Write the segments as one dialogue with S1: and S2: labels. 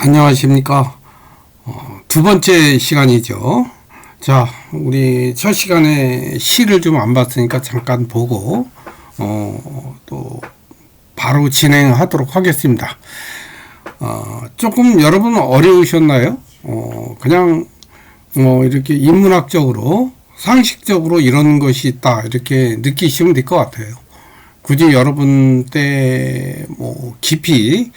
S1: 안녕하십니까. 두 번째 시간이죠. 자, 우리 첫 시간에 시를 좀 안 봤으니까 잠깐 보고, 또, 바로 진행하도록 하겠습니다. 조금 여러분 어려우셨나요? 그냥, 이렇게 인문학적으로, 상식적으로 이런 것이 있다, 이렇게 느끼시면 될 것 같아요. 굳이 여러분 때, 깊이,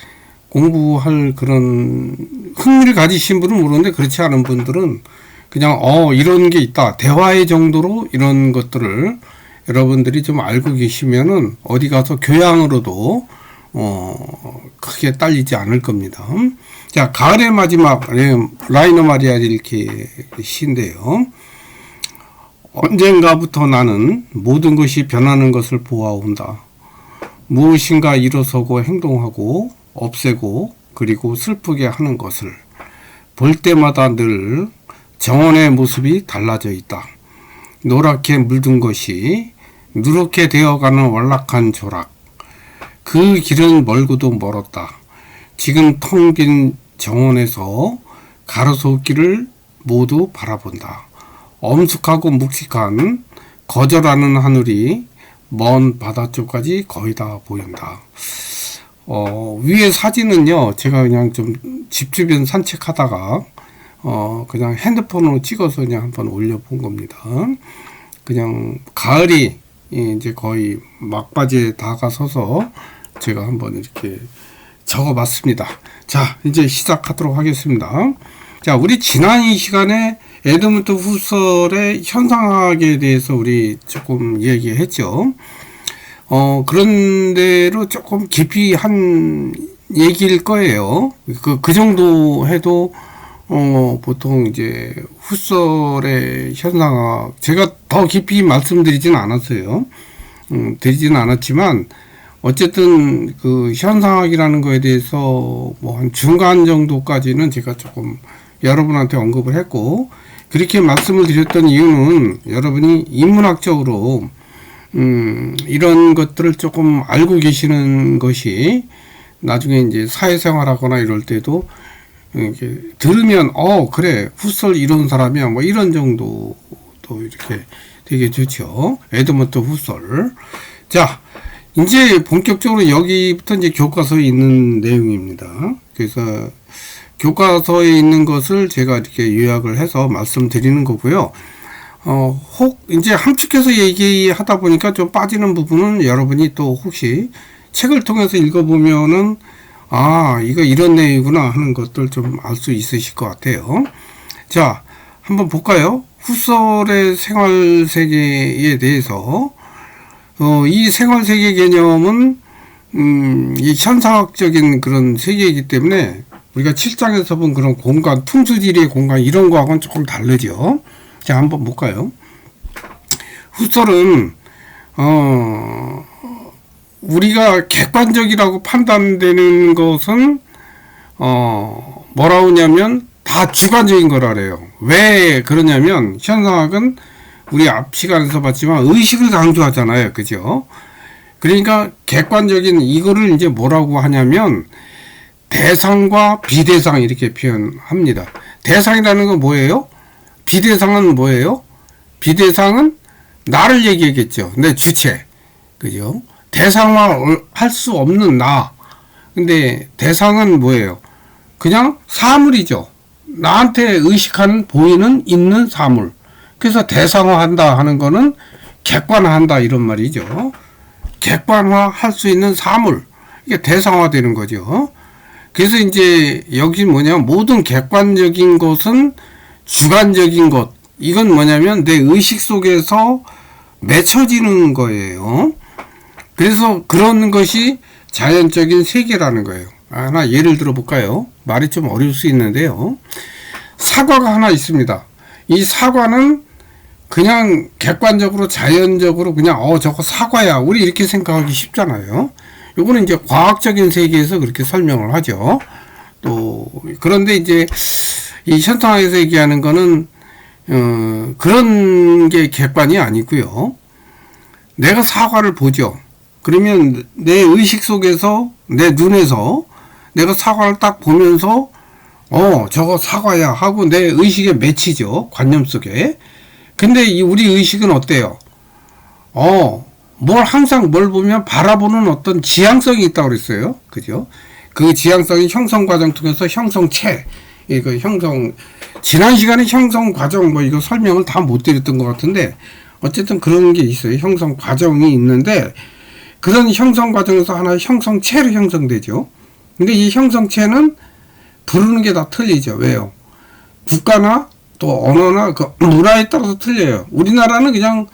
S1: 공부할 그런 흥미를 가지신 분은 모르는데 그렇지 않은 분들은 그냥 이런 게 있다 대화의 정도로 이런 것들을 여러분들이 좀 알고 계시면은 어디 가서 교양으로도 크게 딸리지 않을 겁니다. 자, 가을의 마지막 라이너 마리아 릴케 시인데요. 언젠가부터 나는 모든 것이 변하는 것을 보아온다. 무엇인가 일어서고 행동하고 없애고 그리고 슬프게 하는 것을 볼 때마다 늘 정원의 모습이 달라져 있다. 노랗게 물든 것이 누렇게 되어가는 완락한 조락. 그 길은 멀고도 멀었다. 지금 텅 빈 정원에서 가로수길을 모두 바라본다. 엄숙하고 묵직한 거절하는 하늘이 먼 바다 쪽까지 거의 다 보인다. 위에 사진은요, 제가 그냥 좀 집 주변 산책하다가, 그냥 핸드폰으로 찍어서 그냥 한번 올려본 겁니다. 그냥 가을이 이제 거의 막바지에 다가서서 제가 한번 이렇게 적어 봤습니다. 자, 이제 시작하도록 하겠습니다. 자, 우리 지난 이 시간에 에드먼트 후설의 현상학에 대해서 우리 조금 얘기했죠. 그런 대로 조금 깊이 한 얘기일 거예요. 그 정도 해도, 보통 이제 후설의 현상학, 제가 더 깊이 말씀드리진 않았어요. 드리진 않았지만, 어쨌든 그 현상학이라는 거에 대해서 뭐 한 중간 정도까지는 제가 조금 여러분한테 언급을 했고, 그렇게 말씀을 드렸던 이유는 여러분이 인문학적으로 이런 것들을 조금 알고 계시는 것이 나중에 이제 사회생활하거나 이럴 때도 이렇게 들으면 그래 후설 이런 사람이야 뭐 이런 정도도 이렇게 되게 좋죠. 에드먼트 후설. 자, 이제 본격적으로 여기부터 이제 교과서에 있는 내용입니다. 그래서 교과서에 있는 것을 제가 이렇게 요약을 해서 말씀드리는 거고요. 혹 이제 함축해서 얘기하다 보니까 좀 빠지는 부분은 여러분이 또 혹시 책을 통해서 읽어보면은 이거 이런 내용이구나 하는 것들 좀 알 수 있으실 것 같아요. 자, 한번 볼까요? 후설의 생활세계에 대해서 이 생활세계 개념은 이 현상학적인 그런 세계이기 때문에 우리가 7장에서 본 그런 공간, 풍수지리의 공간 이런 거하고는 조금 다르죠. 자, 한번 볼까요? 후설은 우리가 객관적이라고 판단되는 것은 뭐라고 하냐면 다 주관적인 거라래요. 왜 그러냐면 현상학은 우리 앞 시간에서 봤지만 의식을 강조하잖아요. 그죠? 그러니까 객관적인 이거를 이제 뭐라고 하냐면 대상과 비대상 이렇게 표현합니다. 대상이라는 건 뭐예요? 비대상은 뭐예요? 비대상은 나를 얘기하겠죠. 내 주체. 그죠? 대상화할 수 없는 나. 근데 대상은 뭐예요? 그냥 사물이죠. 나한테 의식하는, 보이는, 있는 사물. 그래서 대상화한다 하는 거는 객관화한다 이런 말이죠. 객관화할 수 있는 사물. 이게 대상화되는 거죠. 그래서 이제 여기 뭐냐면 모든 객관적인 것은 주관적인 것. 이건 뭐냐면 내 의식 속에서 맺혀지는 거예요. 그래서 그런 것이 자연적인 세계라는 거예요. 하나 예를 들어 볼까요? 말이 좀 어려울 수 있는데요. 사과가 하나 있습니다. 이 사과는 그냥 객관적으로 자연적으로 그냥 저거 사과야. 우리 이렇게 생각하기 쉽잖아요. 요거는 이제 과학적인 세계에서 그렇게 설명을 하죠. 또 그런데 이제 이 현상학에서 얘기하는 거는 그런 게 객관이 아니고요. 내가 사과를 보죠. 그러면 내 의식 속에서 내 눈에서 내가 사과를 딱 보면서 저거 사과야 하고 내 의식에 맺히죠. 관념 속에. 근데 이 우리 의식은 어때요? 항상 뭘 보면 바라보는 어떤 지향성이 있다고 그랬어요. 그죠? 그 지향성이 형성 과정 통해서 형성체, 이거 지난 시간에 형성 과정 이거 설명을 다 못 드렸던 것 같은데, 어쨌든 그런 게 있어요. 형성 과정이 있는데, 그런 형성 과정에서 하나의 형성체로 형성되죠. 근데 이 형성체는 부르는 게 다 틀리죠. 왜요? 국가나 또 언어나 그 문화에 따라서 틀려요. 우리나라는 그냥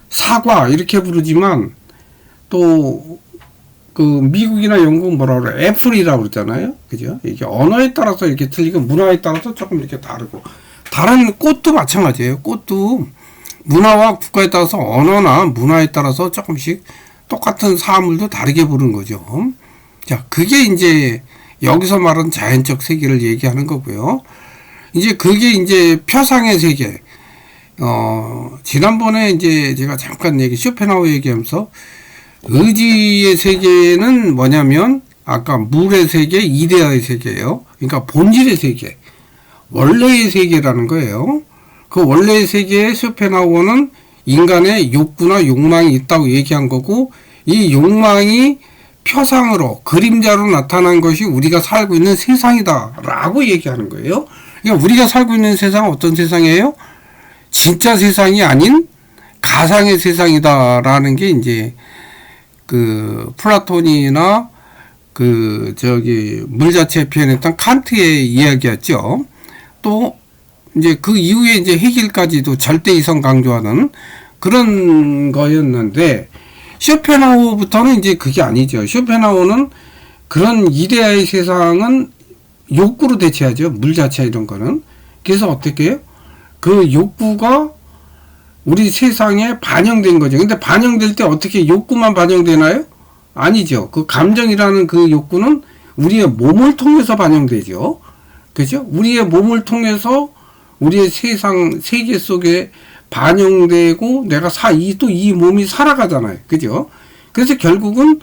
S1: 사과 이렇게 부르지만, 또 그 미국이나 영국 뭐라 그래, 애플이라고 그러잖아요. 그죠? 이게 언어에 따라서 이렇게 틀리고 문화에 따라서 조금 이렇게 다르고, 다른 꽃도 마찬가지예요. 꽃도 문화와 국가에 따라서, 언어나 문화에 따라서 조금씩 똑같은 사물도 다르게 부르는 거죠. 자, 그게 이제 여기서 말하는 자연적 세계를 얘기하는 거고요. 이제 그게 이제 표상의 세계. 지난번에 이제 제가 잠깐 쇼펜하우어 얘기하면서, 의지의 세계는 뭐냐면, 아까 물의 세계, 이데아의 세계예요. 그러니까 본질의 세계, 원래의 세계라는 거예요. 그 원래의 세계에 쇼펜하우어는 인간의 욕구나 욕망이 있다고 얘기한 거고, 이 욕망이 표상으로, 그림자로 나타난 것이 우리가 살고 있는 세상이다 라고 얘기하는 거예요. 그러니까 우리가 살고 있는 세상은 어떤 세상이에요? 진짜 세상이 아닌 가상의 세상이다 라는 게 이제 그 플라톤이나 물 자체에 표현했던 칸트의 이야기였죠. 또 이제 그 이후에 이제 해겔까지도 절대 이성 강조하는 그런 거였는데, 쇼펜하우어부터는 이제 그게 아니죠. 쇼펜하우어는 그런 이데아의 세상은 욕구로 대체하죠. 물 자체 이런 거는. 그래서 어떻게 해요? 그 욕구가 우리 세상에 반영된 거죠. 근데 반영될 때 어떻게 욕구만 반영되나요? 아니죠. 그 감정이라는 그 욕구는 우리의 몸을 통해서 반영되죠. 그죠? 우리의 몸을 통해서 우리의 세계 속에 반영되고, 내가 또 이 몸이 살아가잖아요. 그죠? 그래서 결국은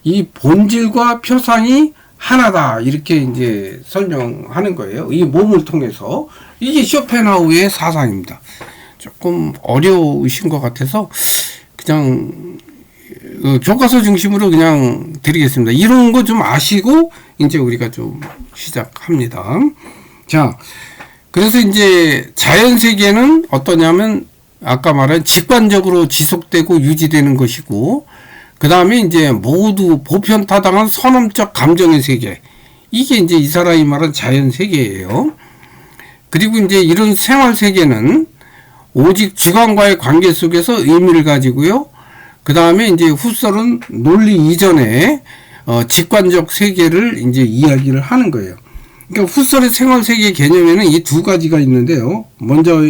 S1: 이 본질과 표상이 하나다, 이렇게 이제 설명하는 거예요. 이 몸을 통해서. 이게 쇼펜하우어의 사상입니다. 조금 어려우신 것 같아서 그냥 교과서 중심으로 그냥 드리겠습니다. 이런 거 좀 아시고 이제 우리가 좀 시작합니다. 자, 그래서 이제 자연 세계는 어떠냐면, 아까 말한 직관적으로 지속되고 유지되는 것이고, 그 다음에 이제 모두 보편타당한 선언적 감정의 세계, 이게 이제 이 사람이 말한 자연 세계예요. 그리고 이제 이런 생활 세계는 오직 주관과의 관계 속에서 의미를 가지고요. 그 다음에 이제 후설은 논리 이전에 직관적 세계를 이제 이야기를 하는 거예요. 그러니까 후설의 생활 세계 개념에는 이 두 가지가 있는데요. 먼저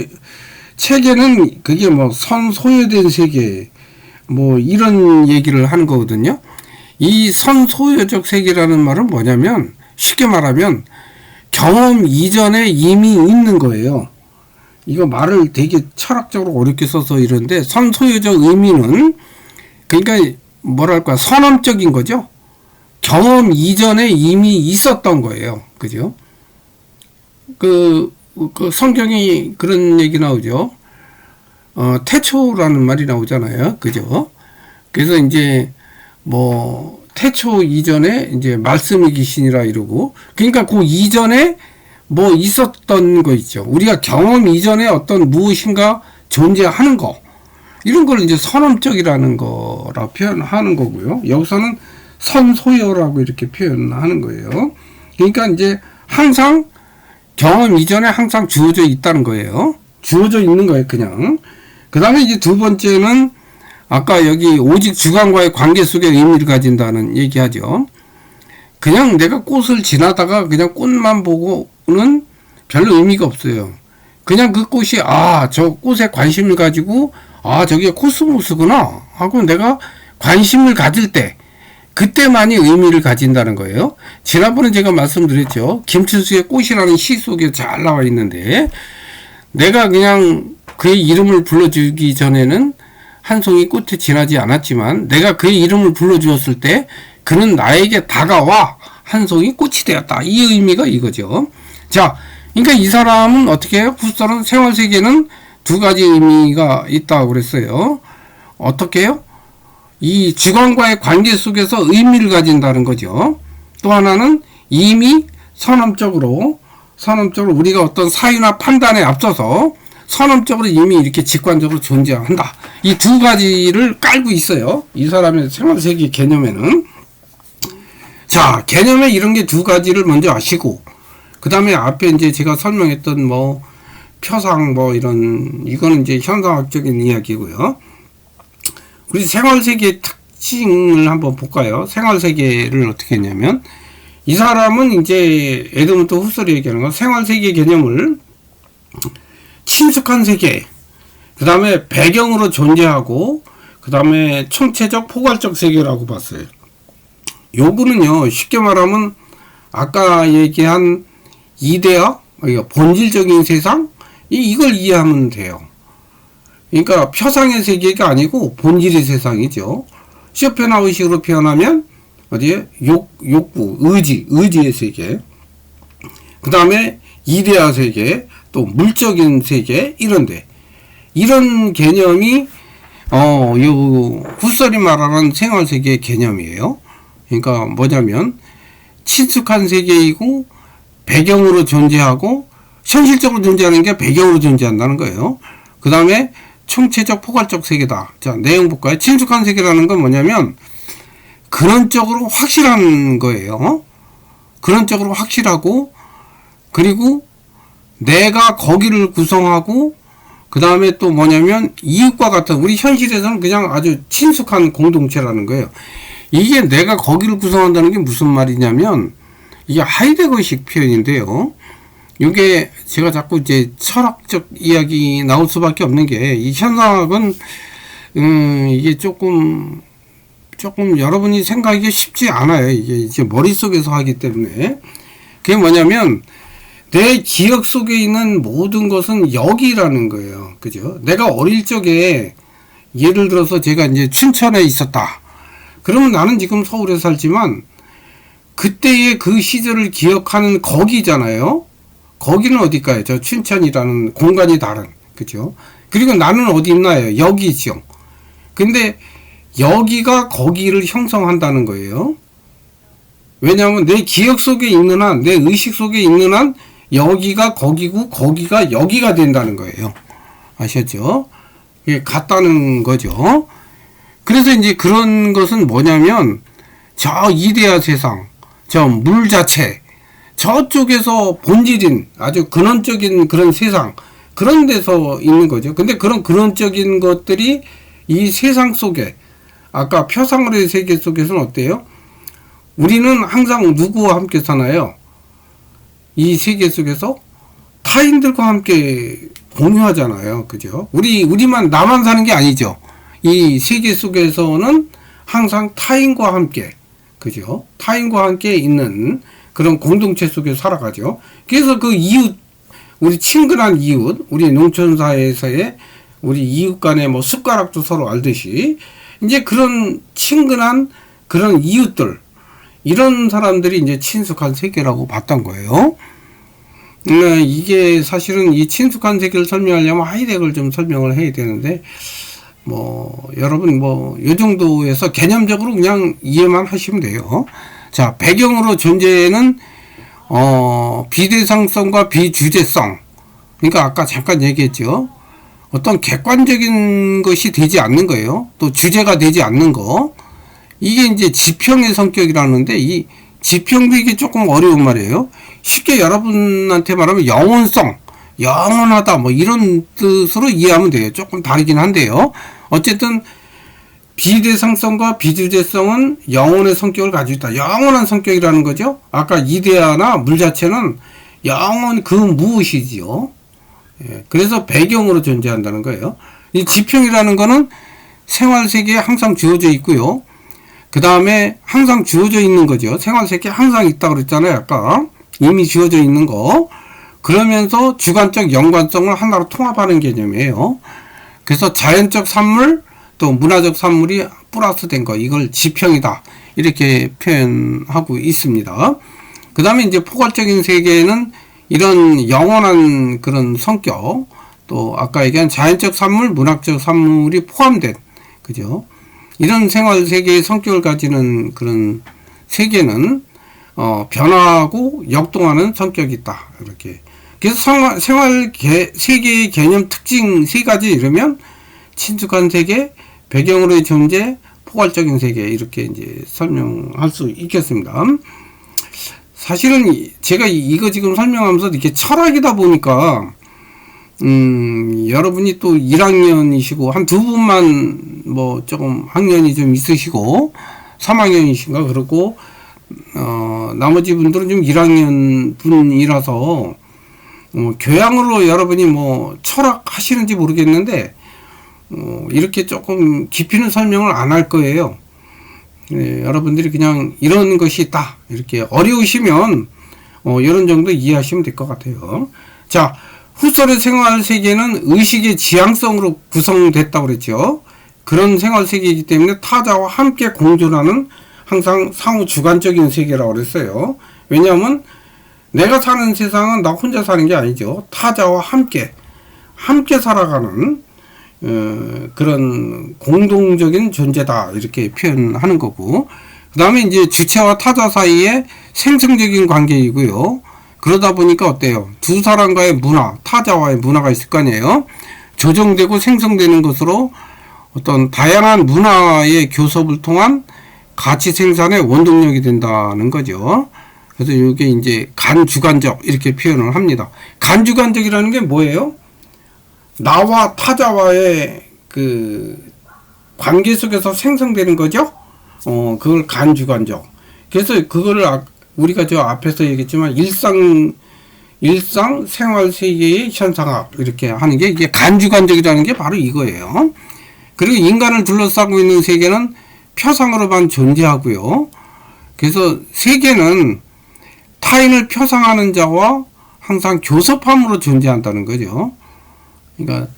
S1: 책에는 그게 선소유된 세계 이런 얘기를 하는 거거든요. 이 선소유적 세계라는 말은 뭐냐면, 쉽게 말하면 경험 이전에 이미 있는 거예요. 이거 말을 되게 철학적으로 어렵게 써서 이런데, 선소유적 의미는 그러니까 뭐랄까 선언적인 거죠. 경험 이전에 이미 있었던 거예요. 그죠? 그 성경이 그런 얘기 나오죠. 태초라는 말이 나오잖아요. 그죠? 그래서 이제 태초 이전에 이제 말씀이 계시니라 이러고, 그러니까 그 이전에 있었던 거 있죠. 우리가 경험 이전에 어떤 무엇인가 존재하는 거, 이런 걸 이제 선언적이라는 거라 표현하는 거고요. 여기서는 선소유라고 이렇게 표현하는 거예요. 그러니까 이제 항상 경험 이전에 항상 주어져 있다는 거예요. 주어져 있는 거예요, 그냥. 그 다음에 이제 두 번째는 아까 여기 오직 주관과의 관계 속에 의미를 가진다는 얘기하죠. 그냥 내가 꽃을 지나다가 그냥 꽃만 보고는 별로 의미가 없어요. 그냥 그 꽃이 저 꽃에 관심을 가지고 저게 코스모스구나 하고 내가 관심을 가질 때, 그때만이 의미를 가진다는 거예요. 지난번에 제가 말씀드렸죠. 김춘수의 꽃이라는 시 속에 잘 나와 있는데, 내가 그냥 그의 이름을 불러주기 전에는 한 송이 꽃이 지나지 않았지만, 내가 그의 이름을 불러주었을 때 그는 나에게 다가와 한 송이 꽃이 되었다. 이 의미가 이거죠. 자, 그러니까 이 사람은 어떻게 해요? 후설은 생활세계는 두 가지 의미가 있다고 그랬어요. 어떻게 해요? 이 직원과의 관계 속에서 의미를 가진다는 거죠. 또 하나는 이미 선언적으로 우리가 어떤 사유나 판단에 앞서서 선언적으로 이미 이렇게 직관적으로 존재한다. 이 두 가지를 깔고 있어요. 이 사람의 생활세계 개념에는. 자, 개념에 이런 게 두 가지를 먼저 아시고, 그 다음에 앞에 이제 제가 설명했던 뭐, 표상 이거는 이제 현상학적인 이야기고요. 우리 생활세계의 특징을 한번 볼까요? 생활세계를 어떻게 했냐면, 이 사람은 이제 에드먼트 후설이 얘기하는 건 생활세계 개념을 친숙한 세계, 그 다음에 배경으로 존재하고, 그 다음에 총체적 포괄적 세계라고 봤어요. 요거는요, 쉽게 말하면 아까 얘기한 이데아, 본질적인 세상, 이걸 이해하면 돼요. 그러니까 표상의 세계가 아니고 본질의 세상이죠. 쇼펜하우식으로 표현하면 어디에 욕구, 의지의 세계. 그 다음에 이데아 세계, 또 물적인 세계, 이런데 이런 개념이 요 후설이 말하는 생활 세계의 개념이에요. 그러니까 뭐냐면 친숙한 세계이고 배경으로 존재하고 현실적으로 존재하는 게 배경으로 존재한다는 거예요. 그 다음에 총체적 포괄적 세계다. 자, 내용 볼까요? 친숙한 세계라는 건 뭐냐면 근원적으로 확실한 거예요. 근원적으로 확실하고, 그리고 내가 거기를 구성하고, 그 다음에 또 뭐냐면 이웃과 같은, 우리 현실에서는 그냥 아주 친숙한 공동체라는 거예요. 이게 내가 거기를 구성한다는 게 무슨 말이냐면, 이게 하이데거식 표현인데요. 이게 제가 자꾸 이제 철학적 이야기 나올 수밖에 없는 게, 이 현상학은 이게 조금 여러분이 생각하기 쉽지 않아요. 이게 이제 머릿속에서 하기 때문에. 그게 뭐냐면 내 기억 속에 있는 모든 것은 여기라는 거예요. 그죠? 내가 어릴 적에 예를 들어서 제가 이제 춘천에 있었다. 그러면 나는 지금 서울에 살지만 그때의 그 시절을 기억하는 거기잖아요. 거기는 어딜까요? 저 춘천이라는 공간이 다른. 그죠? 그리고 나는 어디 있나요? 여기죠. 근데 여기가 거기를 형성한다는 거예요. 왜냐하면 내 기억 속에 있는 한, 내 의식 속에 있는 한 여기가 거기고 거기가 여기가 된다는 거예요. 아셨죠? 이게 같다는 거죠. 그래서 이제 그런 것은 뭐냐면 저 이데아 세상, 저 물 자체, 저쪽에서 본질인 아주 근원적인 그런 세상, 그런 데서 있는 거죠. 근데 그런 근원적인 것들이 이 세상 속에, 아까 표상으로의 세계 속에서는 어때요? 우리는 항상 누구와 함께 사나요? 이 세계 속에서 타인들과 함께 공유하잖아요. 그죠? 우리만, 나만 사는 게 아니죠. 이 세계 속에서는 항상 타인과 함께, 그죠? 타인과 함께 있는 그런 공동체 속에서 살아가죠. 그래서 그 이웃, 우리 친근한 이웃, 우리 농촌사회에서의 우리 이웃 간에 뭐 숟가락도 서로 알듯이, 이제 그런 친근한 그런 이웃들, 이런 사람들이 이제 친숙한 세계라고 봤던 거예요. 이게 사실은 이 친숙한 세계를 설명하려면 하이데거를 좀 설명을 해야 되는데, 여러분 요 정도에서 개념적으로 그냥 이해만 하시면 돼요. 자, 배경으로 존재는, 비대상성과 비주제성. 그러니까 아까 잠깐 얘기했죠. 어떤 객관적인 것이 되지 않는 거예요. 또 주제가 되지 않는 거. 이게 이제 지평의 성격이라는데, 이 지평도 이게 조금 어려운 말이에요. 쉽게 여러분한테 말하면 영원성, 영원하다, 이런 뜻으로 이해하면 돼요. 조금 다르긴 한데요. 어쨌든, 비대상성과 비주제성은 영혼의 성격을 가지고 있다. 영원한 성격이라는 거죠. 아까 이데아나 물 자체는 영원 그 무엇이지요. 그래서 배경으로 존재한다는 거예요. 이 지평이라는 거는 생활세계에 항상 주어져 있고요. 그 다음에 항상 주어져 있는 거죠. 생활세계에 항상 있다고 그랬잖아요. 아까 이미 주어져 있는 거. 그러면서 주관적 연관성을 하나로 통합하는 개념이에요. 그래서 자연적 산물 또 문화적 산물이 플러스 된 거, 이걸 지평이다. 이렇게 표현하고 있습니다. 그 다음에 이제 포괄적인 세계에는 이런 영원한 그런 성격, 또 아까 얘기한 자연적 산물, 문학적 산물이 포함된, 그죠? 이런 생활 세계의 성격을 가지는 그런 세계는 변화하고 역동하는 성격이 있다. 이렇게. 그래서 생활 세계의 개념 특징 세 가지 이러면 친숙한 세계, 배경으로의 존재, 포괄적인 세계 이렇게 이제 설명할 수 있겠습니다. 사실은 제가 이거 지금 설명하면서 이렇게 철학이다 보니까 여러분이 또 1학년이시고 한 두 분만 뭐 조금 학년이 좀 있으시고 3학년이신가 그렇고 나머지 분들은 좀 1학년 분이라서 교양으로 여러분이 뭐 철학 하시는지 모르겠는데 이렇게 조금 깊이는 설명을 안 할 거예요. 네, 여러분들이 그냥 이런 것이 있다 이렇게 어려우시면 이런 정도 이해하시면 될 것 같아요. 자, 후설의 생활 세계는 의식의 지향성으로 구성됐다고 그랬죠. 그런 생활 세계이기 때문에 타자와 함께 공존하는 항상 상호 주관적인 세계라고 그랬어요. 왜냐하면 내가 사는 세상은 나 혼자 사는 게 아니죠. 타자와 함께 살아가는 그런 공동적인 존재다 이렇게 표현하는 거고, 그 다음에 이제 주체와 타자 사이에 생성적인 관계이고요. 그러다 보니까 어때요? 두 사람과의 문화, 타자와의 문화가 있을 거 아니에요. 조정되고 생성되는 것으로 어떤 다양한 문화의 교섭을 통한 가치 생산의 원동력이 된다는 거죠. 그래서 이게 이제 간주관적 이렇게 표현을 합니다. 간주관적이라는 게 뭐예요? 나와 타자와의 그 관계 속에서 생성되는 거죠. 그걸 간주관적. 그래서 그거를 우리가 저 앞에서 얘기했지만 일상 생활 세계의 현상학 이렇게 하는 게 이게 간주관적이라는 게 바로 이거예요. 그리고 인간을 둘러싸고 있는 세계는 표상으로만 존재하고요. 그래서 세계는 타인을 표상하는 자와 항상 교섭함으로 존재한다는 거죠. 그러니까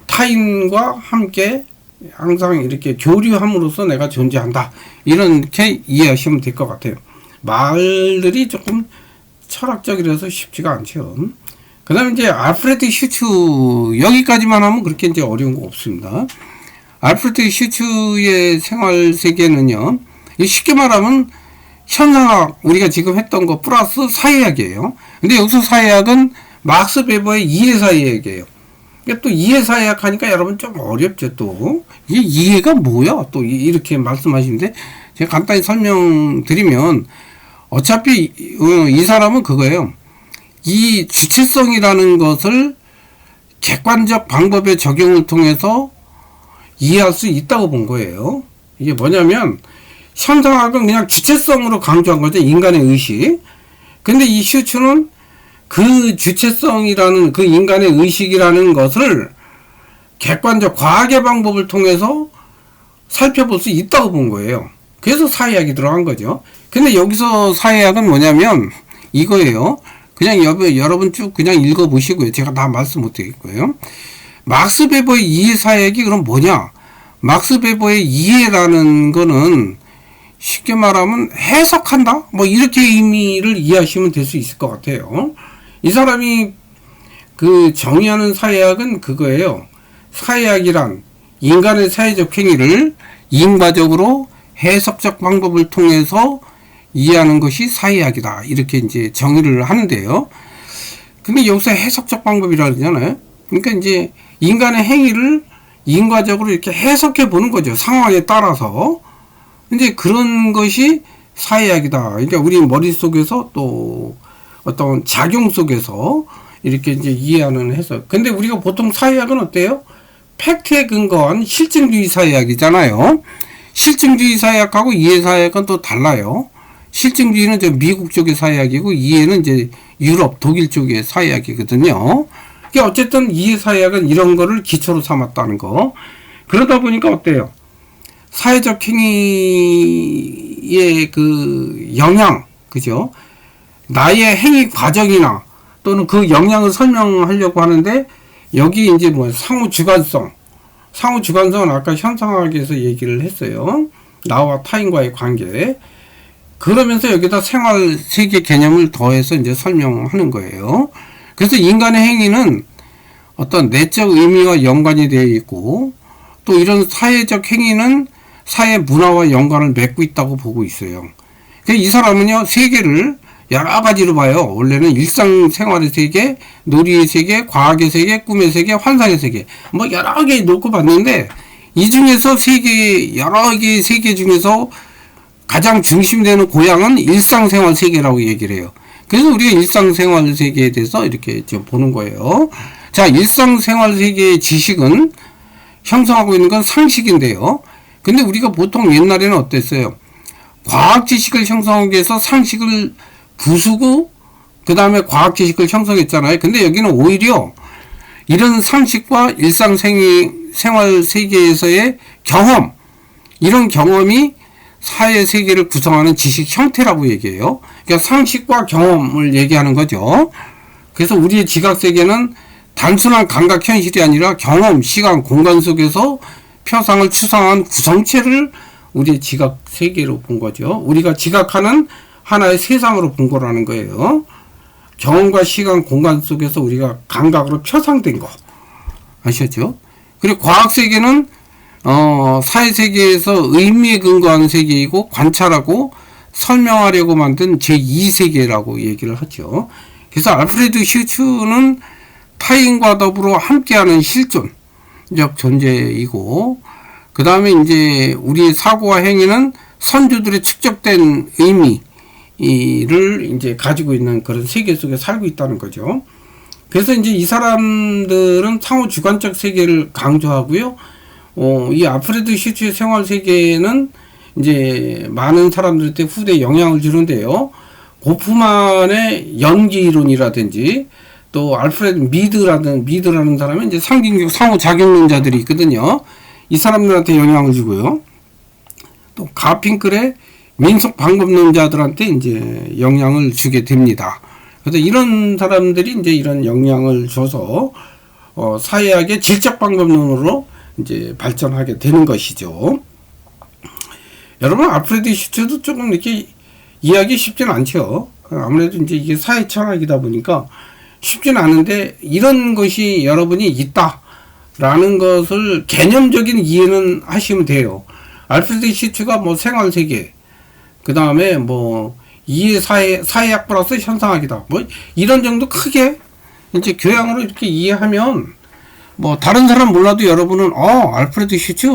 S1: 타인과 함께 항상 이렇게 교류함으로써 내가 존재한다. 이렇게 이해하시면 될 것 같아요. 말들이 조금 철학적이라서 쉽지가 않죠. 그 다음에 이제 알프레드 슈츠 여기까지만 하면 그렇게 이제 어려운 거 없습니다. 알프레드 슈츠의 생활 세계는요, 쉽게 말하면 현상학 우리가 지금 했던 거 플러스 사회학이에요. 근데 여기서 사회학은 막스 베버의 이해사회학이에요. 또 이해사회학 하니까 여러분 좀 어렵죠. 또 이게 이해가 뭐야? 또 이렇게 말씀하시는데 제가 간단히 설명드리면 어차피 이 사람은 그거예요. 이 주체성이라는 것을 객관적 방법의 적용을 통해서 이해할 수 있다고 본 거예요. 이게 뭐냐면 현상학은 그냥 주체성으로 강조한 거죠. 인간의 의식. 근데 이 슈츠는 그 주체성이라는 그 인간의 의식이라는 것을 객관적 과학의 방법을 통해서 살펴볼 수 있다고 본 거예요. 그래서 사회학이 들어간 거죠. 근데 여기서 사회학은 뭐냐면 이거예요. 그냥 여러분 쭉 그냥 읽어보시고요. 제가 다 말씀 못 드리고요. 막스 베버의 이해 사회학이 그럼 뭐냐? 막스 베버의 이해라는 거는 쉽게 말하면 해석한다? 뭐 이렇게 의미를 이해하시면 될 수 있을 것 같아요. 이 사람이 그 정의하는 사회학은 그거예요. 사회학이란 인간의 사회적 행위를 인과적으로 해석적 방법을 통해서 이해하는 것이 사회학이다. 이렇게 이제 정의를 하는데요. 근데 여기서 해석적 방법이라 그러잖아요. 그러니까 이제 인간의 행위를 인과적으로 이렇게 해석해 보는 거죠. 상황에 따라서. 이제 그런 것이 사회학이다. 그러니까 우리 머릿속에서 또 어떤 작용 속에서 이렇게 이제 이해하는 해석. 근데 우리가 보통 사회학은 어때요? 팩트에 근거한 실증주의 사회학이잖아요. 실증주의 사회학하고 이해 사회학은 또 달라요. 실증주의는 저 미국 쪽의 사회학이고 이해는 이제 유럽, 독일 쪽의 사회학이거든요. 그러니까 어쨌든 이해 사회학은 이런 거를 기초로 삼았다는 거. 그러다 보니까 어때요? 사회적 행위의 그 영향, 그죠? 나의 행위 과정이나 또는 그 영향을 설명하려고 하는데 여기 이제 뭐 상호 주관성. 상호 주관성은 아까 현상학에서 얘기를 했어요. 나와 타인과의 관계. 그러면서 여기다 생활 세계 개념을 더해서 이제 설명하는 거예요. 그래서 인간의 행위는 어떤 내적 의미와 연관이 되어 있고, 또 이런 사회적 행위는 사회 문화와 연관을 맺고 있다고 보고 있어요. 이 사람은요, 세계를 여러 가지로 봐요. 원래는 일상생활의 세계, 놀이의 세계, 과학의 세계, 꿈의 세계, 환상의 세계, 뭐 여러 개 놓고 봤는데, 이 중에서 여러 개의 세계 중에서 가장 중심되는 고향은 일상생활 세계라고 얘기를 해요. 그래서 우리가 일상생활 세계에 대해서 이렇게 좀 보는 거예요. 자, 일상생활 세계의 지식은 형성하고 있는 건 상식인데요. 근데 우리가 보통 옛날에는 어땠어요? 과학 지식을 형성하기 위해서 상식을 부수고 그 다음에 과학 지식을 형성했잖아요. 근데 여기는 오히려 이런 상식과 일상생활 세계에서의 경험, 이런 경험이 사회 세계를 구성하는 지식 형태라고 얘기해요. 그러니까 상식과 경험을 얘기하는 거죠. 그래서 우리의 지각 세계는 단순한 감각 현실이 아니라 경험, 시간, 공간 속에서 표상을 추상한 구성체를 우리의 지각 세계로 본 거죠. 우리가 지각하는 하나의 세상으로 본 거라는 거예요. 경험과 시간, 공간 속에서 우리가 감각으로 표상된 거. 아시죠? 그리고 과학 세계는 사회세계에서 의미에 근거하는 세계이고 관찰하고 설명하려고 만든 제2세계라고 얘기를 하죠. 그래서 알프레드 슈츠는 타인과 더불어 함께하는 실존적 존재이고, 그 다음에 이제 우리의 사고와 행위는 선조들의 축적된 의미를 이제 가지고 있는 그런 세계 속에 살고 있다는 거죠. 그래서 이제 이 사람들은 상호 주관적 세계를 강조하고요. 이 알프레드 슈츠의 생활 세계는 이제 많은 사람들한테 후대에 영향을 주는데요. 고프만의 연기 이론이라든지 또 알프레드 미드라는 사람은 이제 상징적 상호작용론자들이 있거든요. 이 사람들한테 영향을 주고요. 또 가핑클의 민속 방법론자들한테 이제 영향을 주게 됩니다. 그래서 이런 사람들이 이제 이런 영향을 줘서 사회학의 질적 방법론으로 이제 발전하게 되는 것이죠. 여러분, 알프레드 슈츠도 조금 이렇게 이해하기 쉽지는 않죠. 아무래도 이제 이게 사회 철학이다 보니까 쉽지는 않은데, 이런 것이 여러분이 있다라는 것을 개념적인 이해는 하시면 돼요. 알프레드 슈츠가 뭐 생활 세계, 그 다음에 뭐 이해 사회학 플러스 현상학이다, 뭐 이런 정도 크게 이제 교양으로 이렇게 이해하면, 뭐 다른 사람 몰라도 여러분은 알프레드 슈츠,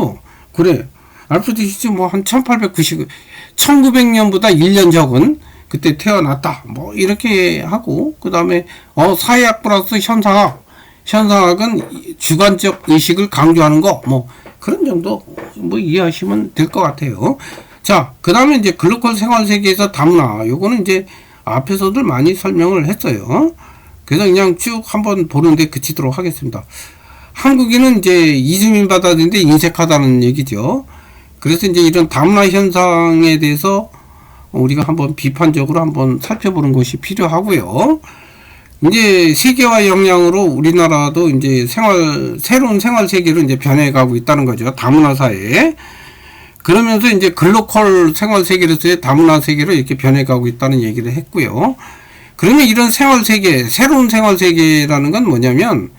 S1: 그래, 알프레드 슈츠 뭐 한 1900년보다 1년 적은 그때 태어났다, 뭐 이렇게 하고, 그 다음에 사회학 플러스 현상학은 주관적 의식을 강조하는 거, 뭐 그런 정도 뭐 이해하시면 될 것 같아요. 자, 그 다음에 이제 글로컬 생활 세계에서 다문화, 요거는 이제 앞에서도 많이 설명을 했어요. 그래서 그냥 쭉 한번 보는데 그치도록 하겠습니다. 한국인은 이제 이주민 받아들인데 인색하다는 얘기죠. 그래서 이제 이런 다문화 현상에 대해서 우리가 한번 비판적으로 한번 살펴보는 것이 필요하고요. 이제 세계화 영향으로 우리나라도 이제 새로운 생활 세계로 이제 변해가고 있다는 거죠. 다문화 사회에. 그러면서 이제 글로컬 생활 세계로서의 다문화 세계로 이렇게 변해가고 있다는 얘기를 했고요. 그러면 이런 생활 세계, 새로운 생활 세계라는 건 뭐냐면,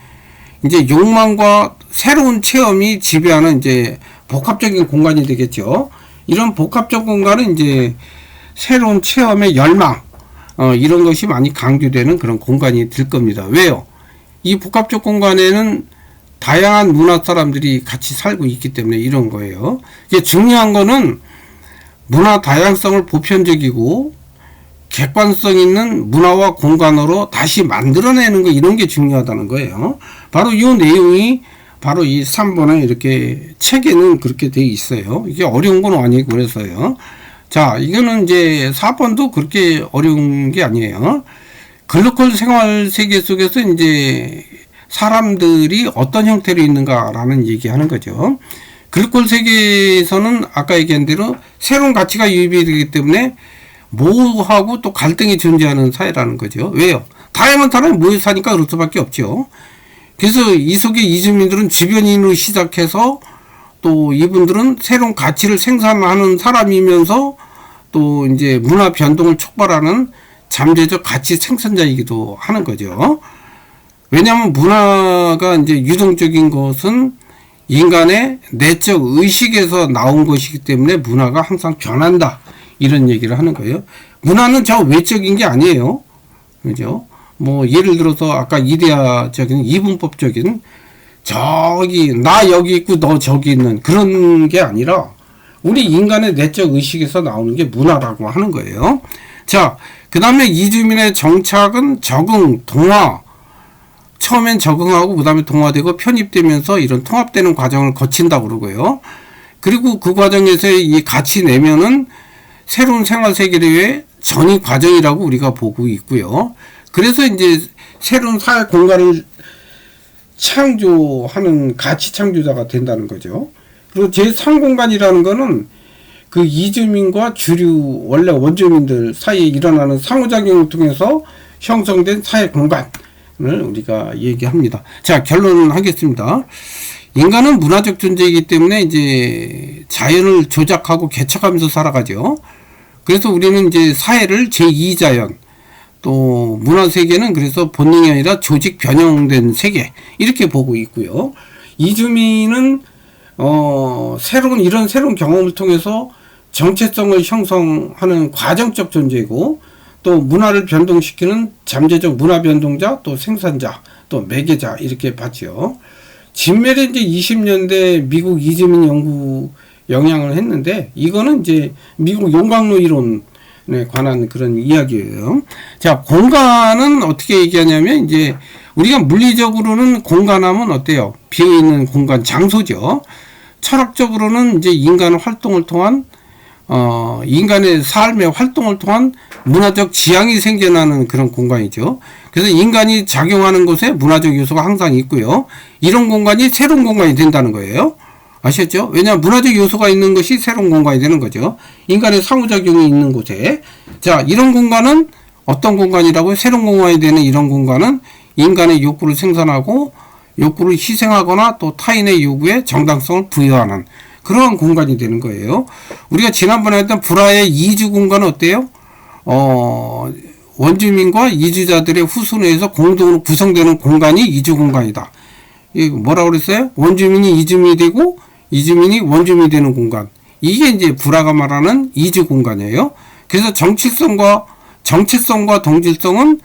S1: 이제 욕망과 새로운 체험이 지배하는 이제 복합적인 공간이 되겠죠. 이런 복합적 공간은 이제 새로운 체험의 열망, 이런 것이 많이 강조되는 그런 공간이 될 겁니다. 왜요? 이 복합적 공간에는 다양한 문화 사람들이 같이 살고 있기 때문에 이런 거예요. 이게 중요한 거는 문화 다양성을 보편적이고 객관성 있는 문화와 공간으로 다시 만들어내는 거, 이런 게 중요하다는 거예요. 바로 이 내용이 바로 이 3번에 이렇게 책에는 그렇게 되어 있어요. 이게 어려운 건 아니고 그래서요. 자, 이거는 이제 4번도 그렇게 어려운 게 아니에요. 글로컬 생활 세계 속에서 이제 사람들이 어떤 형태로 있는가라는 얘기하는 거죠. 글로컬 세계에서는 아까 얘기한 대로 새로운 가치가 유입이 되기 때문에 모호하고 또 갈등이 존재하는 사회라는 거죠. 왜요? 다양한 사람이 모여 사니까 그럴 수밖에 없죠. 그래서 이 속에 이주민들은 주변인으로 시작해서 또 이분들은 새로운 가치를 생산하는 사람이면서 또 이제 문화 변동을 촉발하는 잠재적 가치 생산자이기도 하는 거죠. 왜냐하면 문화가 이제 유동적인 것은 인간의 내적 의식에서 나온 것이기 때문에 문화가 항상 변한다. 이런 얘기를 하는 거예요. 문화는 저 외적인 게 아니에요. 그죠? 뭐, 예를 들어서 아까 이데아적인, 이분법적인, 저기, 나 여기 있고 너 저기 있는 그런 게 아니라, 우리 인간의 내적 의식에서 나오는 게 문화라고 하는 거예요. 자, 그 다음에 이주민의 정착은 적응, 동화, 처음엔 적응하고 그 다음에 동화되고 편입되면서 이런 통합되는 과정을 거친다고 그러고요. 그리고 그 과정에서 이 같이 내면은 새로운 생활 세계의 전이 과정이라고 우리가 보고 있고요. 그래서 이제 새로운 사회 공간을 창조하는 가치 창조자가 된다는 거죠. 그리고 제3공간이라는 거는 그 이주민과 주류 원래 원주민들 사이에 일어나는 상호작용을 통해서 형성된 사회 공간을 우리가 얘기합니다. 자, 결론하겠습니다. 인간은 문화적 존재이기 때문에 이제 자연을 조작하고 개척하면서 살아가죠. 그래서 우리는 이제 사회를 제2자연, 또 문화 세계는 그래서 본능이 아니라 조직 변형된 세계 이렇게 보고 있고요. 이주민은 이런 새로운 경험을 통해서 정체성을 형성하는 과정적 존재이고, 또 문화를 변동시키는 잠재적 문화 변동자, 또 생산자, 또 매개자 이렇게 봤죠. 진멜이 이제 20년대 미국 이주민 연구 영향을 했는데, 이거는 이제 미국 용광로 이론에 관한 그런 이야기예요. 자, 공간은 어떻게 얘기하냐면, 이제 우리가 물리적으로는 공간하면 어때요? 비어있는 공간, 장소죠. 철학적으로는 이제 인간의 활동을 통한 인간의 삶의 활동을 통한 문화적 지향이 생겨나는 그런 공간이죠. 그래서 인간이 작용하는 곳에 문화적 요소가 항상 있고요. 이런 공간이 새로운 공간이 된다는 거예요. 아셨죠? 왜냐하면 문화적 요소가 있는 것이 새로운 공간이 되는 거죠. 인간의 상호작용이 있는 곳에. 자, 이런 공간은 어떤 공간이라고요? 새로운 공간이 되는 이런 공간은 인간의 욕구를 생산하고 욕구를 희생하거나 또 타인의 요구에 정당성을 부여하는 그러한 공간이 되는 거예요. 우리가 지난번에 했던 불화의 이주 공간은 어때요? 원주민과 이주자들의 후순위에서 공동으로 구성되는 공간이 이주 공간이다. 이거 뭐라고 그랬어요? 원주민이 이주민이 되고 이주민이 원주민이 되는 공간. 이게 이제 불화가 말하는 이주 공간이에요. 그래서 정체성과 동질성은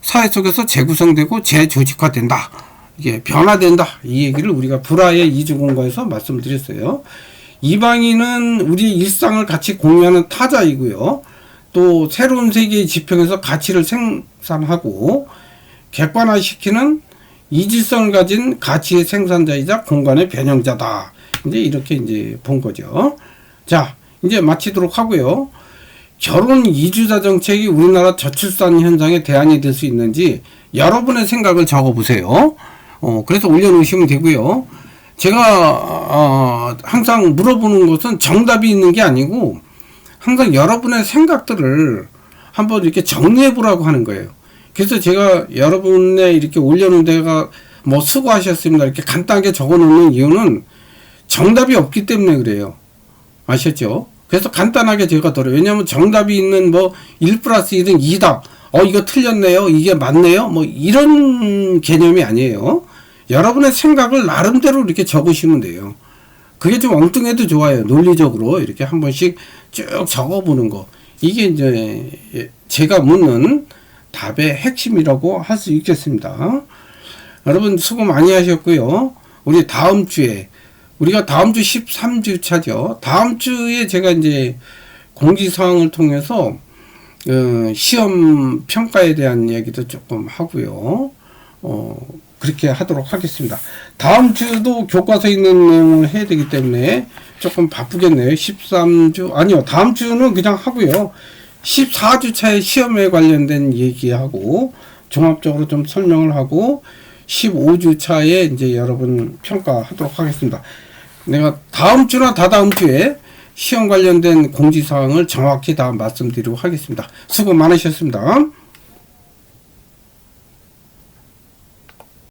S1: 사회 속에서 재구성되고 재조직화된다. 이게 변화된다. 이 얘기를 우리가 불화의 이주 공간에서 말씀을 드렸어요. 이방인은 우리 일상을 같이 공유하는 타자이고요. 또 새로운 세계의 지평에서 가치를 생산하고 객관화시키는 이질성을 가진 가치의 생산자이자 공간의 변형자다. 이제 이렇게 이제 본 거죠. 자, 이제 마치도록 하고요. 결혼 이주자 정책이 우리나라 저출산 현상의 대안이 될 수 있는지 여러분의 생각을 적어 보세요. 그래서 올려놓으시면 되고요. 제가 항상 물어보는 것은 정답이 있는 게 아니고 항상 여러분의 생각들을 한번 이렇게 정리해 보라고 하는 거예요. 그래서 제가 여러분의 이렇게 올려놓은 데가 뭐 수고하셨습니다 이렇게 간단하게 적어 놓는 이유는 정답이 없기 때문에 그래요. 아셨죠? 그래서 간단하게 제가 더래요. 왜냐하면 정답이 있는 뭐 1 플러스 1은 2다. 이거 틀렸네요. 이게 맞네요. 뭐 이런 개념이 아니에요. 여러분의 생각을 나름대로 이렇게 적으시면 돼요. 그게 좀 엉뚱해도 좋아요. 논리적으로 이렇게 한 번씩 쭉 적어보는 거. 이게 이제 제가 묻는 답의 핵심이라고 할 수 있겠습니다. 여러분 수고 많이 하셨고요. 우리 다음 주에 우리가 다음 주 13주 차죠. 다음 주에 제가 이제 공지사항을 통해서 시험 평가에 대한 얘기도 조금 하고요. 그렇게 하도록 하겠습니다. 다음 주도 교과서에 있는 내용을 해야 되기 때문에 조금 바쁘겠네요. 13주, 아니요. 다음 주는 그냥 하고요. 14주 차의 시험에 관련된 얘기하고, 종합적으로 좀 설명을 하고, 15주 차에 이제 여러분 평가하도록 하겠습니다. 내가 다음 주나 다다음 주에 시험 관련된 공지사항을 정확히 다 말씀드리도록 하겠습니다. 수고 많으셨습니다.